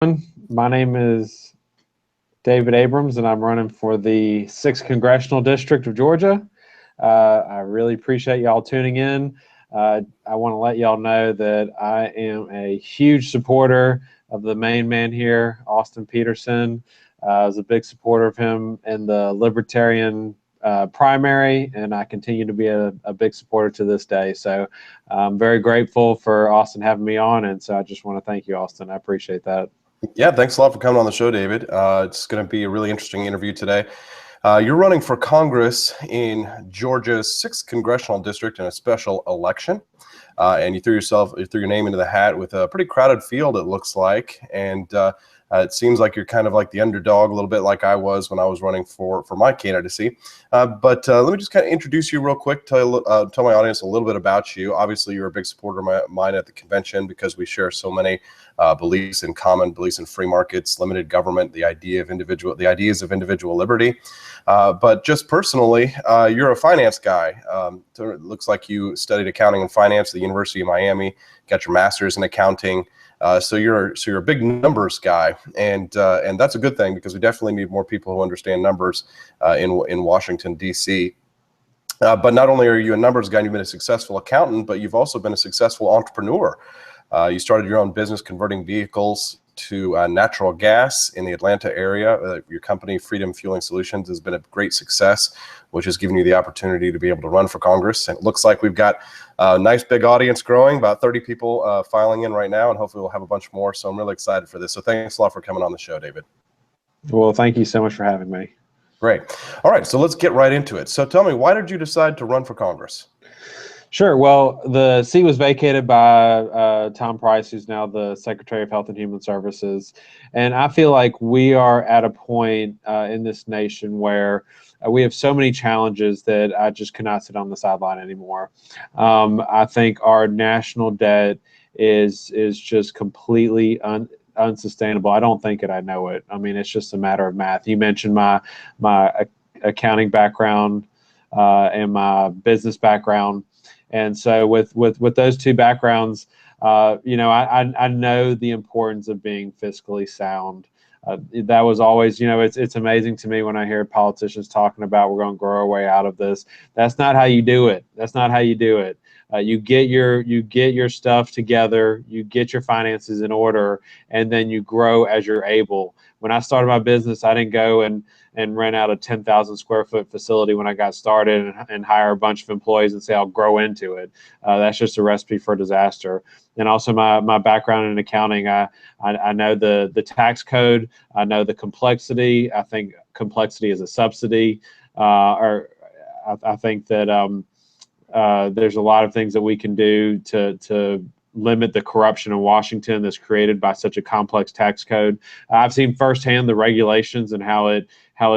My name is David Abrams, and I'm running for the 6th Congressional District of Georgia. I really appreciate y'all tuning in. I want to let y'all know that I am a huge supporter of the main man here, Austin Peterson. I was a big supporter of him in the Libertarian primary, and I continue to be a big supporter to this day. So I'm very grateful for Austin having me on, and so I just want to thank you, Austin. I appreciate that. Yeah, thanks a lot for coming on the show, David. It's going to be a really interesting interview today. You're running for Congress in Georgia's 6th Congressional District in a special election. And you threw your name into the hat with a pretty crowded field, it looks like. And it seems like you're kind of like the underdog, a little bit like I was when I was running for my candidacy. But let me just kind of introduce you real quick, tell my audience a little bit about you. Obviously, you're a big supporter of mine at the convention because we share so many beliefs in common, beliefs in free markets, limited government, the ideas of individual liberty. But just personally, you're a finance guy. So it looks like you studied accounting and finance at the University of Miami, got your master's in accounting. So you're a big numbers guy, and that's a good thing because we definitely need more people who understand numbers in Washington, D.C. But not only are you a numbers guy, you've been a successful accountant, but you've also been a successful entrepreneur. You started your own business converting vehicles to natural gas in the Atlanta area. Your company, Freedom Fueling Solutions, has been a great success, which has given you the opportunity to be able to run for Congress. And it looks like we've got a nice big audience growing, about 30 people filing in right now, and hopefully we'll have a bunch more. So I'm really excited for this. So thanks a lot for coming on the show, David. Well, thank you so much for having me. Great. All right, so let's get right into it. So tell me, why did you decide to run for Congress? Sure. Well, the seat was vacated by Tom Price, who's now the Secretary of Health and Human Services. And I feel like we are at a point in this nation where we have so many challenges that I just cannot sit on the sideline anymore. I think our national debt is just completely unsustainable. I don't think it. I know it. I mean, it's just a matter of math. You mentioned my accounting background and my business background. And so with those two backgrounds, I know the importance of being fiscally sound. That was always, it's amazing to me when I hear politicians talking about we're going to grow our way out of this. That's not how you do it. That's not how you do it. You get your stuff together, you get your finances in order, and then you grow as you're able. When I started my business, I didn't go and rent out a 10,000 square foot facility when I got started and hire a bunch of employees and say I'll grow into it. That's just a recipe for disaster. And also my background in accounting, I know the tax code, I know the complexity. I think complexity is a subsidy, or I think that there's a lot of things that we can do to limit the corruption in Washington that's created by such a complex tax code. I've seen firsthand the regulations and how it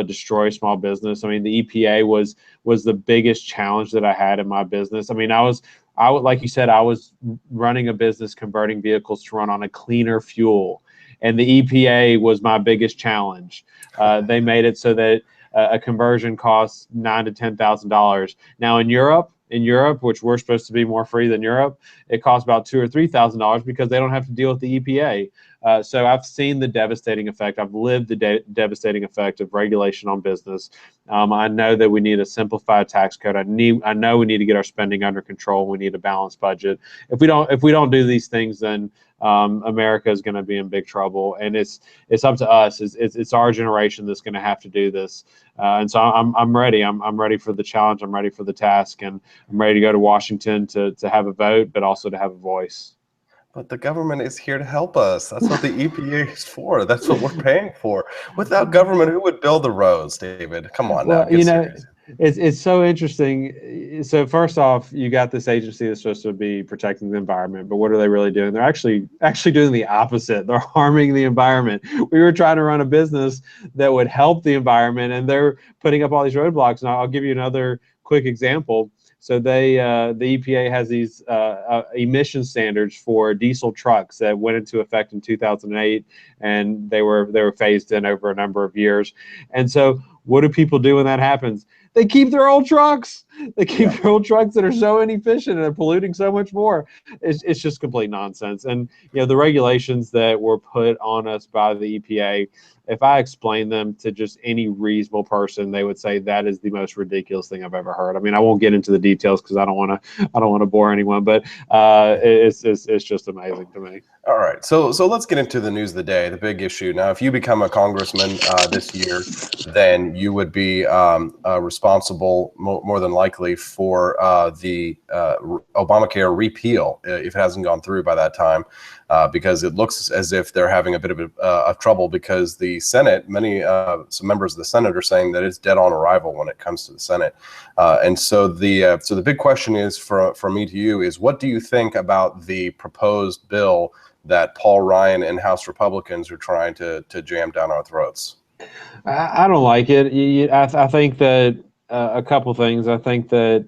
destroys small business. I mean, the EPA was the biggest challenge that I had in my business. I mean, I would, like you said, I was running a business converting vehicles to run on a cleaner fuel, and the EPA was my biggest challenge. They made it so that a conversion costs $9,000 to $10,000. Now in Europe, which we're supposed to be more free than Europe, it costs about $2,000 or $3,000 because they don't have to deal with the EPA. So I've seen the devastating effect. I've lived the devastating effect of regulation on business. I know that we need a simplified tax code. I know we need to get our spending under control. We need a balanced budget. If we don't do these things, then America is going to be in big trouble. And it's up to us. It's our generation that's going to have to do this. And so I'm ready. I'm ready for the challenge. I'm ready for the task, and I'm ready to go to Washington to have a vote, but also to have a voice. But the government is here to help us. That's what the EPA is for. That's what we're paying for. Without government, who would build the roads, David? Come on now, get serious. It's so interesting. So first off, you got this agency that's supposed to be protecting the environment, but what are they really doing? They're actually doing the opposite. They're harming the environment. We were trying to run a business that would help the environment, and they're putting up all these roadblocks. And I'll give you another quick example. So the EPA has these emission standards for diesel trucks that went into effect in 2008, and they were phased in over a number of years. And so what do people do when that happens? They keep their old trucks. They keep their old trucks that are so inefficient and are polluting so much more. It's just complete nonsense. And the regulations that were put on us by the EPA, if I explain them to just any reasonable person, they would say that is the most ridiculous thing I've ever heard. I mean, I won't get into the details because I don't want to bore anyone, but it's just amazing to me. All right, so let's get into the news of the day, the big issue. Now, if you become a congressman this year, then you would be responsible more than likely for the Obamacare repeal if it hasn't gone through by that time, because it looks as if they're having a bit of trouble because the Senate, some members of the Senate are saying that it's dead on arrival when it comes to the Senate, and so the big question is from me to you is, what do you think about the proposed bill that Paul Ryan and House Republicans are trying to jam down our throats? I don't like it. I think that a couple things. I think that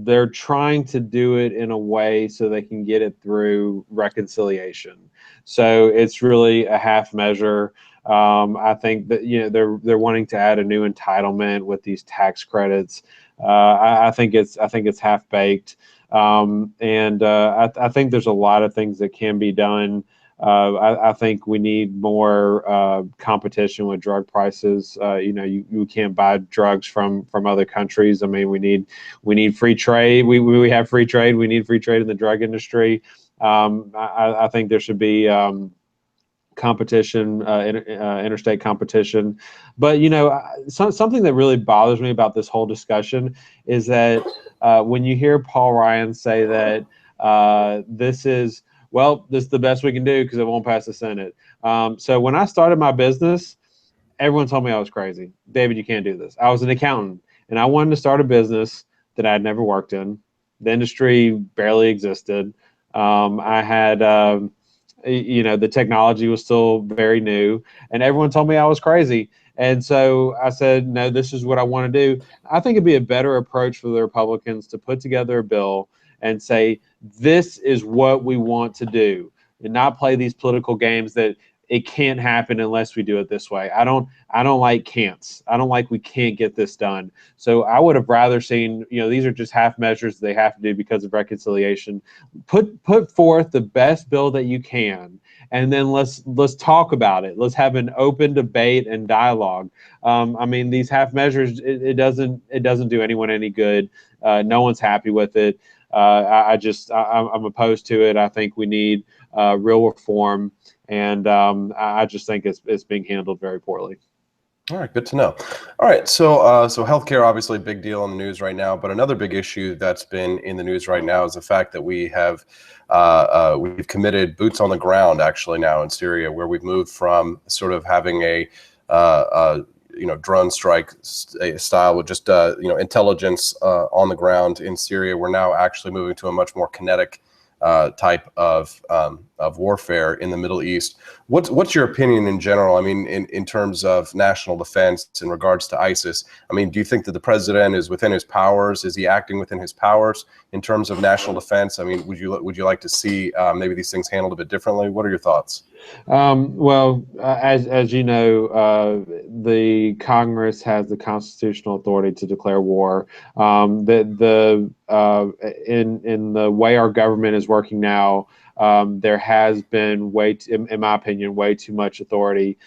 they're trying to do it in a way so they can get it through reconciliation. So it's really a half measure. I think that they're wanting to add a new entitlement with these tax credits. I think it's half baked. And I think there's a lot of things that can be done. I think we need more competition with drug prices. You can't buy drugs from other countries. I mean, we need free trade. We have free trade. We need free trade in the drug industry. I think there should be competition, interstate competition. But something that really bothers me about this whole discussion is that when you hear Paul Ryan say that this is the best we can do because it won't pass the Senate. So when I started my business, everyone told me I was crazy. David, you can't do this. I was an accountant and I wanted to start a business that I had never worked in. The industry barely existed. I had the technology was still very new, and everyone told me I was crazy. And so I said, no, this is what I want to do. I think it'd be a better approach for the Republicans to put together a bill and say, this is what we want to do, and not play these political games that it can't happen unless we do it this way. I don't like can'ts. I don't like we can't get this done. So I would have rather seen, these are just half measures they have to do because of reconciliation. Put forth the best bill that you can, and then let's talk about it. Let's have an open debate and dialogue. I mean, these half measures, it doesn't do anyone any good. No one's happy with it. I'm opposed to it. I think we need real reform, and I just think it's being handled very poorly. All right, good to know. All right, so healthcare, obviously a big deal in the news right now, but another big issue that's been in the news right now is the fact that we've committed boots on the ground actually now in Syria, where we've moved from sort of having a drone strike style with just intelligence on the ground in Syria. We're now actually moving to a much more kinetic type of warfare in the Middle East. What's your opinion in general? I mean, in terms of national defense in regards to ISIS. I mean, do you think that the president is within his powers? Is he acting within his powers in terms of national defense? I mean, would you like to see maybe these things handled a bit differently? What are your thoughts? As you know, the Congress has the constitutional authority to declare war. In the way our government is working now, there has been in my opinion, way too much authority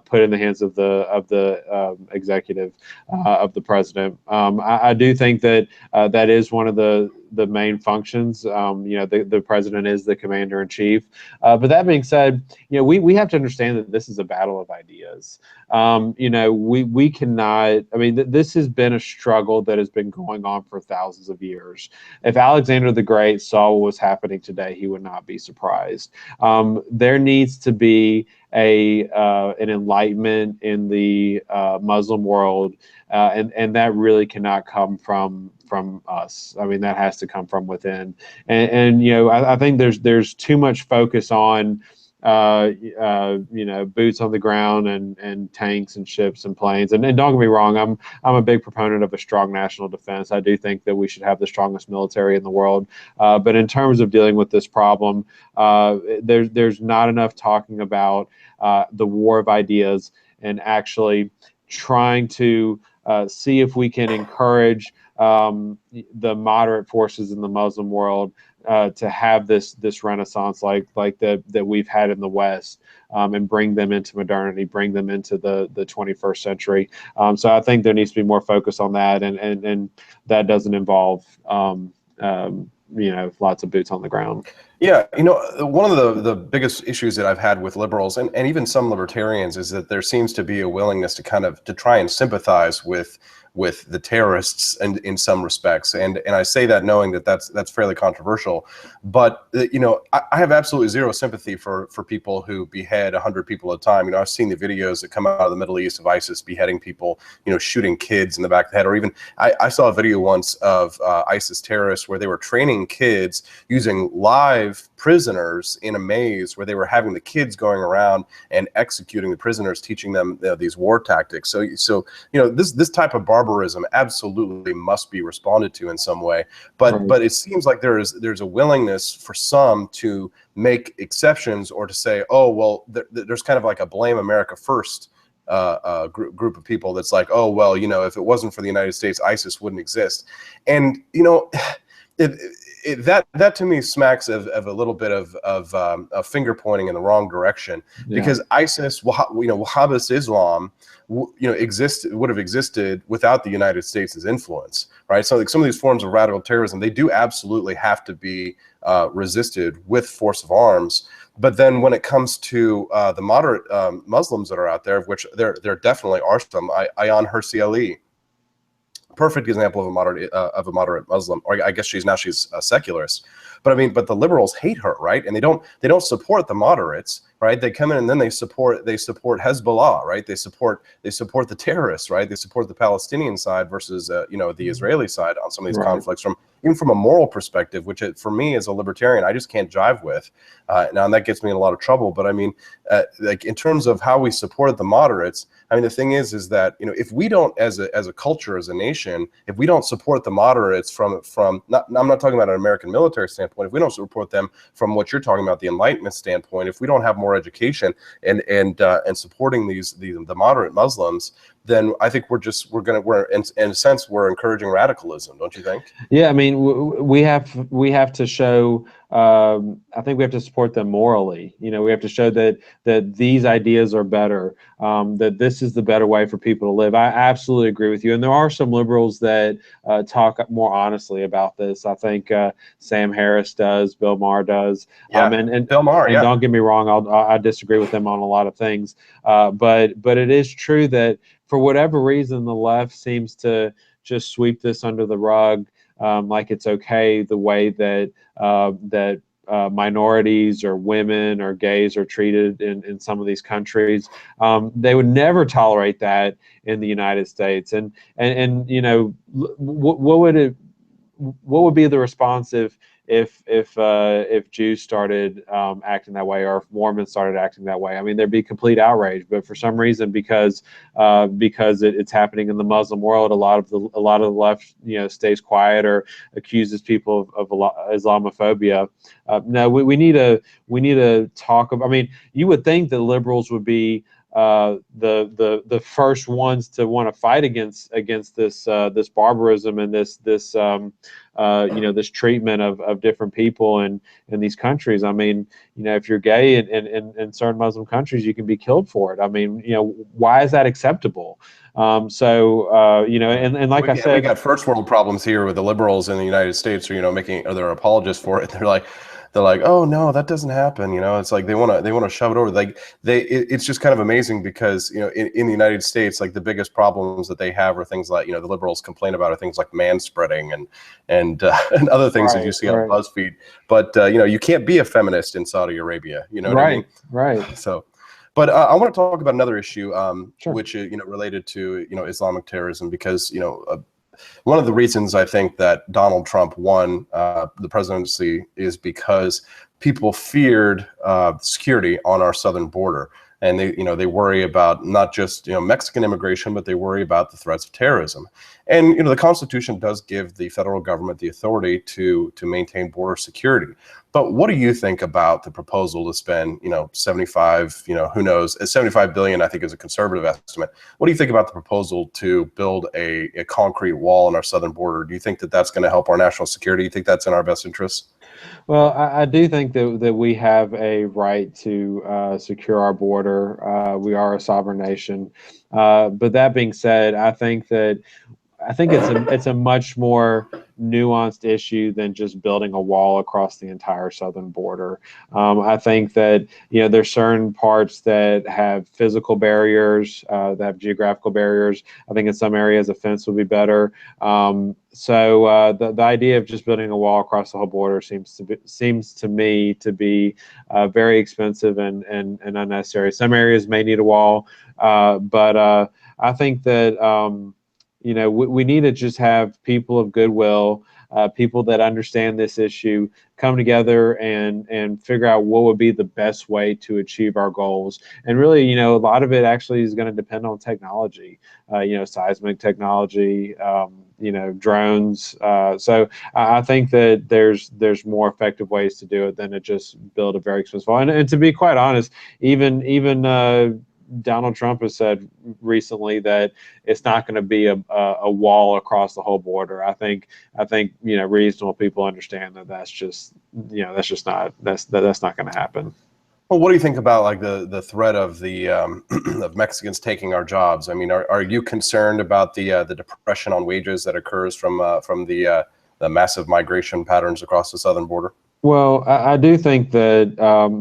put in the hands of the executive of the president. I do think that that is one of the main functions. The president is the commander in chief. But that being said, we have to understand that this is a battle of ideas. We cannot. I mean, this has been a struggle that has been going on for thousands of years. If Alexander the Great saw what was happening today, he would not be surprised. There needs to be an enlightenment in the Muslim world, and that really cannot come from us. I mean, that has to come from within. And I think there's too much focus on boots on the ground and tanks and ships and planes. And don't get me wrong, I'm a big proponent of a strong national defense. I do think that we should have the strongest military in the world. But in terms of dealing with this problem, there's not enough talking about the war of ideas and actually trying to see if we can encourage the moderate forces in the Muslim world to have this renaissance like that we've had in the West, and bring them into modernity, bring them into the 21st century. So I think there needs to be more focus on that, and that doesn't involve lots of boots on the ground. Yeah, one of the biggest issues that I've had with liberals and even some libertarians is that there seems to be a willingness to try and sympathize with the terrorists and in some respects, and I say that knowing that that's fairly controversial, but I have absolutely zero sympathy for people who behead 100 people at a time. I've seen the videos that come out of the Middle East of ISIS beheading people, shooting kids in the back of the head, or even I saw a video once of ISIS terrorists where they were training kids using live prisoners in a maze, where they were having the kids going around and executing the prisoners, teaching them these war tactics. So this type of barbarism absolutely must be responded to in some way. But it seems like there's a willingness for some to make exceptions, or to say, oh well, there's kind of like a blame America first group of people that's like, oh well, if it wasn't for the United States, ISIS wouldn't exist. And that to me smacks of a little bit of finger pointing in the wrong direction, because ISIS, Wahhabist Islam, would have existed without the United States' influence, right? So like some of these forms of radical terrorism, they do absolutely have to be resisted with force of arms. But then when it comes to the moderate Muslims that are out there, of which there definitely are some, Ayaan Hirsi Ali, perfect example of a moderate Muslim, or I guess she's a secularist. But the liberals hate her, right? And they don't support the moderates, right? They come in and then they support Hezbollah, right? They support the terrorists, right? They support the Palestinian side versus the Israeli side on some of these conflicts, even from a moral perspective, which for me as a libertarian, I just can't jive with. Now, and that gets me in a lot of trouble. But like in terms of how we support the moderates, the thing is that if we don't, as a culture, as a nation, if we don't support the moderates from I'm not talking about an American military standpoint, if we don't support them from what you're talking about, the Enlightenment standpoint, if we don't have more education and supporting the moderate Muslims, then I think we're in a sense we're encouraging radicalism, don't you think? Yeah, we have to show. I think we have to support them morally. We have to show that these ideas are better, that this is the better way for people to live. I absolutely agree with you. And there are some liberals that talk more honestly about this. I think Sam Harris does, Bill Maher does. And Bill Maher, and don't get me wrong, I disagree with them on a lot of things. But it is true that for whatever reason, the left seems to just sweep this under the rug, like it's okay the way that minorities or women or gays are treated in some of these countries. They would never tolerate that in the United States. And what would be the response if Jews started acting that way, or if Mormons started acting that way? There'd be complete outrage. But for some reason, because it's happening in the Muslim world, a lot of the left stays quiet or accuses people of Islamophobia. No, we need to talk about. You would think that liberals would be the first ones to want to fight against this barbarism and this treatment of different people in these countries. If you're gay in certain Muslim countries, you can be killed for it. Why is that acceptable? And like I said, we got first world problems here with the liberals in the United States, or they're apologists for it. They're like, oh no, that doesn't happen. It's like they want to shove it over. It's just kind of amazing because in the United States, like the biggest problems that they have are things like the liberals complain about are things like manspreading and other things that you see on BuzzFeed. But you can't be a feminist in Saudi Arabia. You know what I mean? Right. So. But I want to talk about another issue, Sure. which related to Islamic terrorism, because one of the reasons I think that Donald Trump won the presidency is because people feared security on our southern border. And they worry about not just Mexican immigration, but they worry about the threats of terrorism. And the Constitution does give the federal government the authority to maintain border security. But what do you think about the proposal to spend 75, who knows, 75 billion, I think, is a conservative estimate. What do you think about the proposal to build a concrete wall on our southern border? Do you think that that's going to help our national security? Do you think that's in our best interest? Well, I do think that we have a right to secure our border. We are a sovereign nation. But that being said, I think it's a much more nuanced issue than just building a wall across the entire southern border. I think that there's certain parts that have physical barriers, that have geographical barriers. I think in some areas a fence would be better. So the idea of just building a wall across the whole border seems to me to be very expensive and unnecessary. Some areas may need a wall, but I think that. We need to just have people of goodwill, people that understand this issue, come together and figure out what would be the best way to achieve our goals. And really, a lot of it actually is going to depend on technology, seismic technology, drones. So I think that there's more effective ways to do it than to just build a very expensive wall. And to be quite honest, even Donald Trump has said recently that it's not going to be a wall across the whole border. I think reasonable people understand that that's just not going to happen. Well, what do you think about like the threat of the of Mexicans taking our jobs? I mean, are you concerned about the depression on wages that occurs from the massive migration patterns across the southern border? Well, I do think that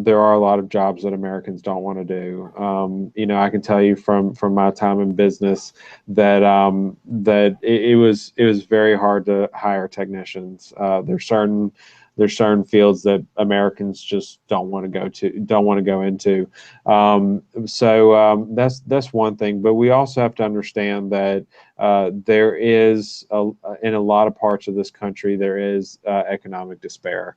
there are a lot of jobs that Americans don't want to do. I can tell you from my time in business that it was very hard to hire technicians. There's certain fields that Americans just don't want to go into. So that's one thing. But we also have to understand that there is in a lot of parts of this country there is economic despair.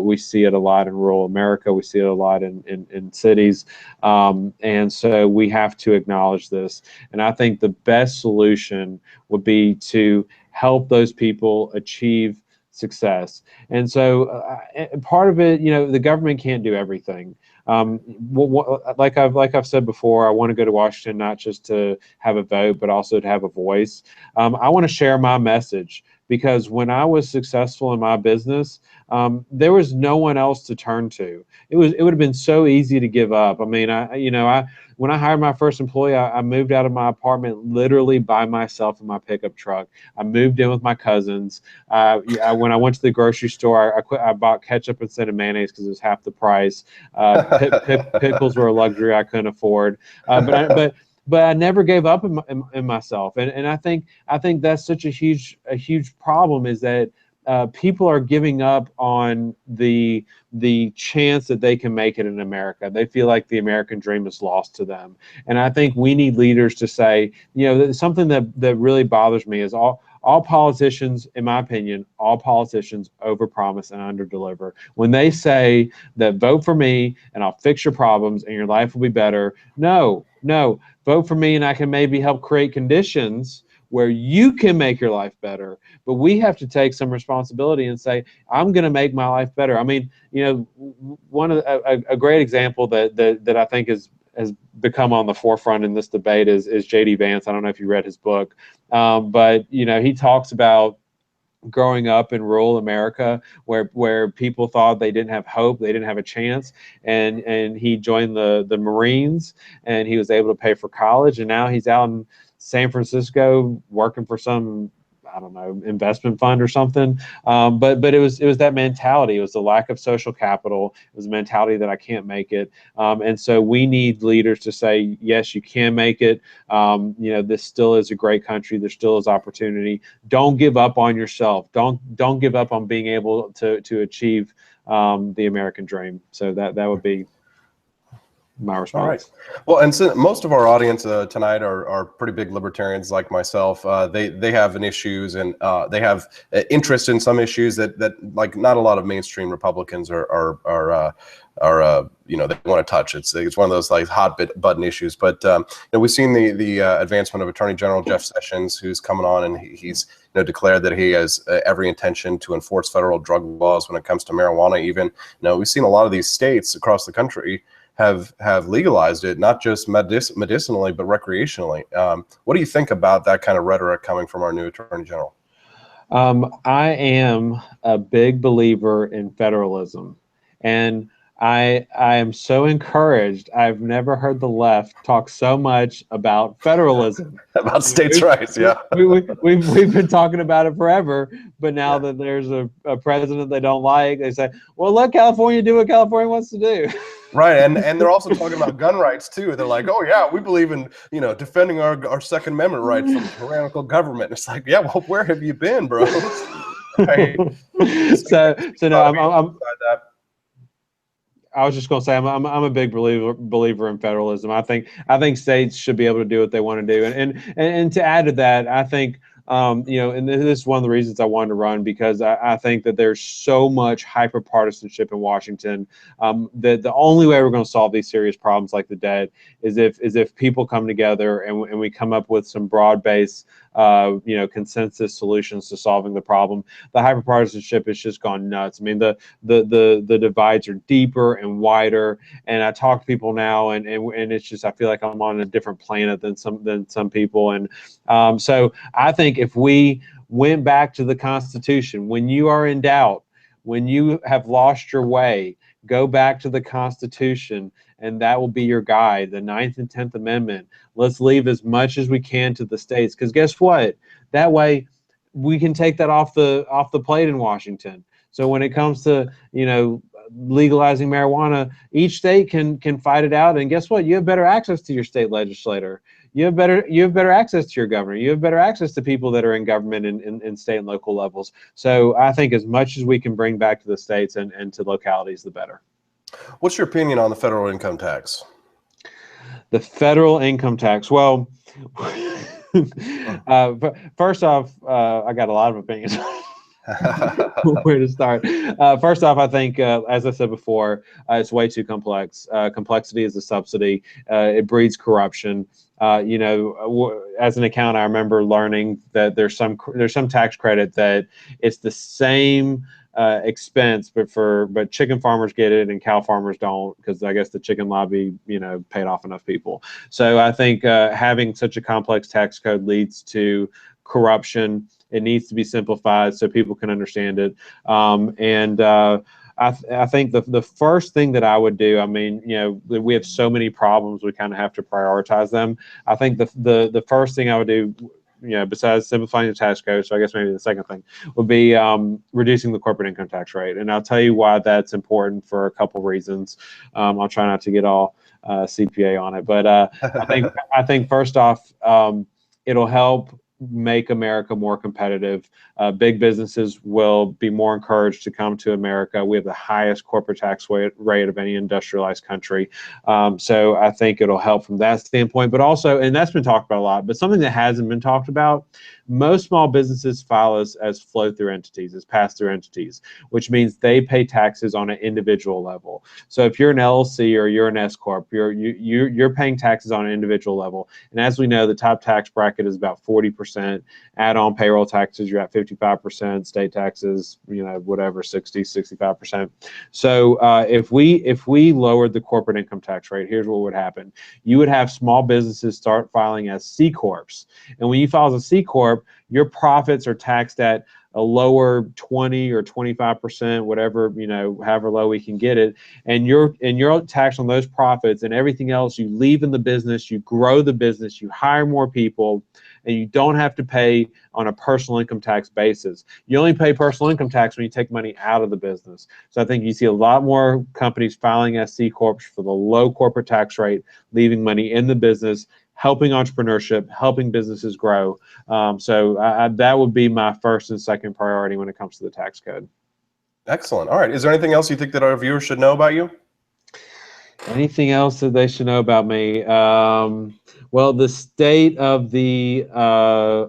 We see it a lot in rural America. We see it a lot in cities. And so we have to acknowledge this. And I think the best solution would be to help those people achieve success. And so part of it, the government can't do everything. Like I've said before, I want to go to Washington not just to have a vote, but also to have a voice. I want to share my message because when I was successful in my business, there was no one else to turn to. It would have been so easy to give up. I mean, when I hired my first employee, I moved out of my apartment literally by myself in my pickup truck. I moved in with my cousins. When I went to the grocery store, I bought ketchup instead of mayonnaise because it was half the price. Pickles were a luxury I couldn't afford. But I never gave up in myself, and I think that's such a huge problem is that people are giving up on the chance that they can make it in America. They feel like the American dream is lost to them, and I think we need leaders to say, something that really bothers me is all politicians, in my opinion, all politicians overpromise and underdeliver. When they say that vote for me and I'll fix your problems and your life will be better, no, vote for me and I can maybe help create conditions where you can make your life better. But we have to take some responsibility and say, I'm going to make my life better. I mean, one of a great example that I think has become on the forefront in this debate is J.D. Vance. I don't know if you read his book, but he talks about growing up in rural America where people thought they didn't have hope, they didn't have a chance, and he joined the Marines and he was able to pay for college, and now he's out in San Francisco working for some, I don't know, investment fund or something. But it was that mentality. It was the lack of social capital. It was a mentality that I can't make it. And so we need leaders to say, yes, you can make it. This still is a great country. There still is opportunity. Don't give up on yourself. Don't give up on being able to achieve the American dream. So that would be. my All right. response. Well, and so most of our audience tonight are pretty big libertarians like myself. They have an issues, and they have interest in some issues that like not a lot of mainstream Republicans are you know, they want to touch. It's one of those like hot button issues. But you know, we've seen the advancement of Attorney General Jeff Sessions, who's coming on, and he's declared that he has every intention to enforce federal drug laws when it comes to marijuana. Even we've seen a lot of these states across the country have legalized it, not just medicinally, but recreationally. What do you think about that kind of rhetoric coming from our new Attorney General? I am a big believer in federalism, and I am so encouraged. I've never heard the left talk so much about federalism. About states' rights, yeah. We've been talking about it forever, but now Yeah. that there's a president they don't like, they say, well, let California do what California wants to do. Right, and they're also talking about gun rights too. They're like, oh yeah, we believe in defending our Second Amendment rights from tyrannical government. It's like, yeah, well, where have you been, bro? Right. So no, That. I was just going to say I'm a big believer in federalism. I think states should be able to do what they want to do, and to add to that, I think and this is one of the reasons I wanted to run, because I think that there's so much hyper partisanship in Washington that the only way we're going to solve these serious problems like the debt is if people come together and we come up with some broad based consensus solutions to solving the problem. The hyperpartisanship has just gone nuts. I mean, the divides are deeper and wider. And I talk to people now, and it's just, I feel like I'm on a different planet than some people. And so I think if we went back to the Constitution, when you are in doubt, when you have lost your way, go back to the Constitution, and that will be your guide. The 9th and 10th Amendment. Let's leave as much as we can to the states, because guess what? That way, we can take that off the plate in Washington. So when it comes to legalizing marijuana, each state can fight it out, and guess what? You have better access to your state legislator. You have better access to your governor. You have better access to people that are in government in state and local levels. So I think as much as we can bring back to the states and to localities, the better. What's your opinion on the federal income tax? The federal income tax. Well, first off, I got a lot of opinions. Where to start? First off, I think, as I said before, it's way too complex. Complexity is a subsidy. It breeds corruption. As an accountant, I remember learning that there's some tax credit that it's the same expense, but chicken farmers get it and cow farmers don't, because I guess the chicken lobby, paid off enough people. So I think having such a complex tax code leads to corruption. It needs to be simplified so people can understand it. I think the first thing that I would do, I mean, we have so many problems, we kind of have to prioritize them. I think the first thing I would do, besides simplifying the tax code, so I guess maybe the second thing would be reducing the corporate income tax rate. And I'll tell you why that's important for a couple reasons. I'll try not to get all CPA on it, but I think first off, it'll help make America more competitive. Big businesses will be more encouraged to come to America. We have the highest corporate tax rate of any industrialized country. So I think it'll help from that standpoint, but also, and that's been talked about a lot, but something that hasn't been talked about, most small businesses file as flow-through entities, as pass-through entities, which means they pay taxes on an individual level. So if you're an LLC or you're an S corp, you're paying taxes on an individual level. And as we know, the top tax bracket is about 40%. Add on payroll taxes, you're at 55%. State taxes, whatever, 65%. So if we lowered the corporate income tax rate, here's what would happen. You would have small businesses start filing as C corps, and when you file as a C corp, your profits are taxed at a lower 20 or 25%, whatever, however low we can get it. And you're taxed on those profits, and everything else you leave in the business, you grow the business, you hire more people, and you don't have to pay on a personal income tax basis. You only pay personal income tax when you take money out of the business. So I think you see a lot more companies filing as C corps for the low corporate tax rate, leaving money in the business, helping entrepreneurship, helping businesses grow. So that would be my first and second priority when it comes to the tax code. Excellent. All right. Is there anything else you think that our viewers should know about you? Anything else that they should know about me? Well, the state of the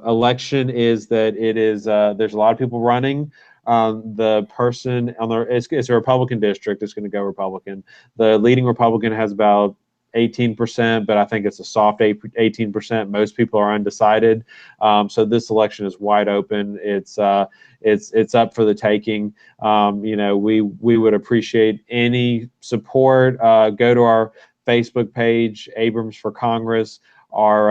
election is that it is there's a lot of people running. The person on the it's a Republican district. It's going to go Republican. The leading Republican has about 18%, but I think it's a soft 18%. Most people are undecided. So this election is wide open. It's up for the taking. We would appreciate any support. Go to our Facebook page, Abrams for Congress. Our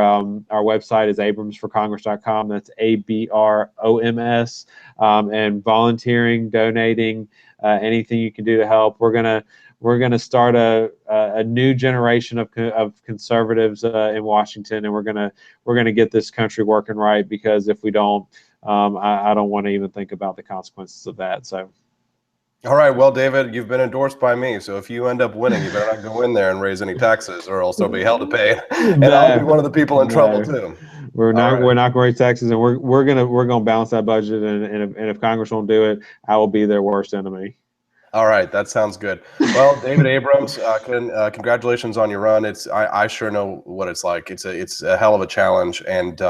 website is abramsforcongress.com. That's ABROMS. And volunteering, donating, anything you can do to help. We're gonna start a new generation of conservatives in Washington, and we're gonna get this country working right, because if we don't, I don't want to even think about the consequences of that. So. All right, well, David, you've been endorsed by me, so if you end up winning, you better not go in there and raise any taxes, or else there'll be hell to pay, and I'll be one of the people in trouble too. We're not going to raise taxes, and we're gonna balance that budget, and if Congress won't do it, I will be their worst enemy. All right, that sounds good. Well, David Abroms, congratulations on your run. I sure know what it's like. It's a hell of a challenge, and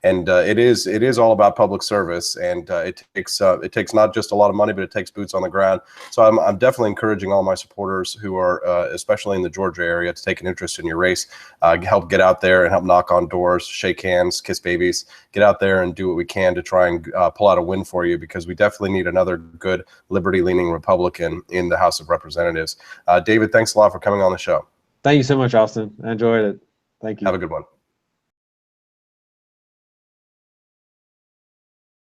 it is all about public service, and it takes not just a lot of money, but it takes boots on the ground. So I'm definitely encouraging all my supporters who are especially in the Georgia area to take an interest in your race. Help get out there and help knock on doors, shake hands, kiss babies. Get out there and do what we can to try and pull out a win for you, because we definitely need another good liberty-leaning Republican in the House of Representatives. David, thanks a lot for coming on the show. Thank you so much, Austin. I enjoyed it. Thank you. Have a good one.